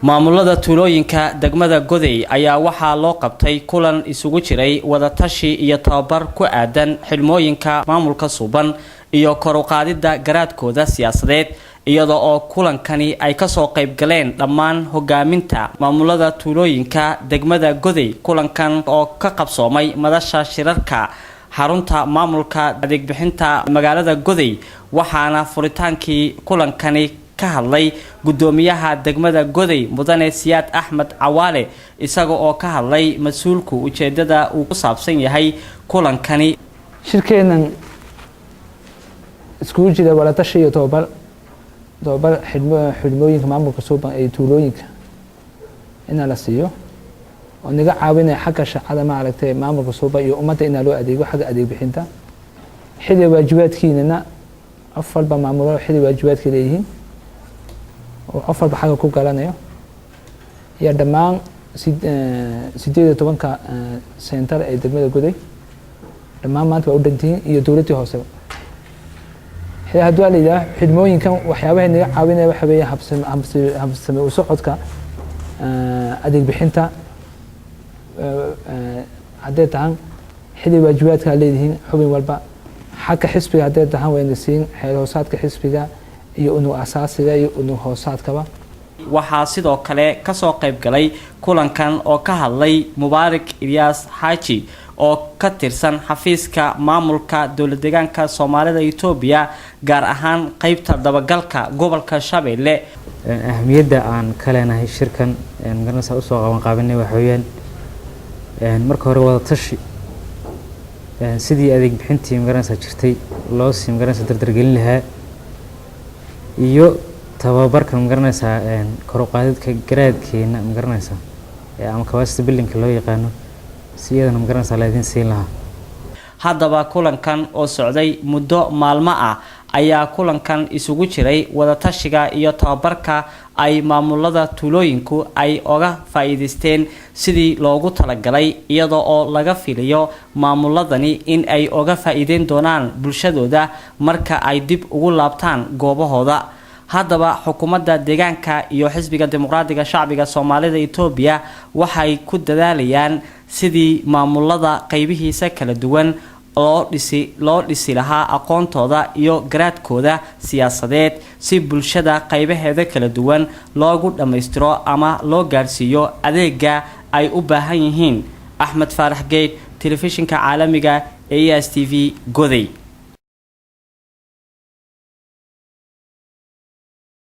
maamulada tuulooyinka degmada Goday ayaa waxaa loo qabtay kulan isugu jiray wada tashi iyo tababar ku aadan xilmooyinka maamulka suuban iyo kor u qaadida garaadkooda siyaasadeed iyadoo oo kulankani ay ka soo qayb galeen dhammaan hogaaminta maamulada tuulooyinka degmada Goday kulankan oo ka qabsoomay madasha shirarka xarunta maamulka adeeg bixinta magaalada Goday waxaana furitaankii kulankani ka hadlay gudoomiyaha degmada Goday mudane Siyaad Axmed Cawaale isaga oo ka hadlay mas'uulku ujeedada uu ku saabsan yahay kulankani shirkeenan isku jira wada tashi iyo tababar xidhmooyinka maamulka suuban ee tuulooyinka in la siiyo oo naga caawinaya xagga shaqada ma aragtay maamulka suuban iyo ummadda in loo adeego xagga adeeg bixinta xilli waajibaadkiina afalba maamulo xilli waajibaadka leeyihiin oo afalba xagga ku galanayo ya dhamaan 18 center ee degmada Goday dhamaan maanta waa u dhantiin iyo dawladda hoose hadda la xidhmooyinkan waxyaabaha naga caawinaya waxa weeye habsami u socodka adeeg bixinta hadday tahan xilli waajibaadka leeyihiin xubin walba xagga xisbiga hadday tahan wayna siin xeel hoosaadka xisbiga iyo unu asaasiga iyo unu hoosaadkaba waxaa sidoo kale ka soo qayb galay kulankan oo ka hadlay Mubaarak Ilyas Haji oo ka tirsan xafiiska maamulka dawlad deegaanka Soomaalida Itoobiya gaar ahaan qaybta dabagalka gobolka Shabeelle ahmiyada aan ka leenahay shirkan garanaysa u soo qaban qaabinay wax weeyaan marka hore wada tashi sidii adeeg bixintii garanaysa jirtay loo siim garanaysa dardargelin lahaa iyo tababarka garanaysa kor u qaadidka garaadkeena garanaysa ama capacity building loo yaqaano siyadana garanaysa la idin siin lahaa haddaba kulankan oo socday muddo maalmo ah ayaa kulankan isugu jiray wada tashiga iyo tababarka ay maamulada tuulooyinku ay oga faa'iideysteen sidii loogu talagalay iyadoo oo laga filayo maamuladani in ay oga faa'iideen doonaan bulshadooda marka ay dib ugu laabtaan goobahooda haddaba xukuumadda deegaanka iyo xisbiga dimuqraadiga shacbiga Soomaalida Itoobiya waxay ku dadaalayaan sidii maamulada qaybihiisa kala duwan loo dhisi lahaa aqoontooda iyo garaadkooda siyaasadeed si bulshada qaybaheeda kala duwan loogu dhameystiro ama loo gaarsiiyo adeega ay u baahan yihiin Axmed Faarax Geed telefishinka caalamiga ee ESTV Goday.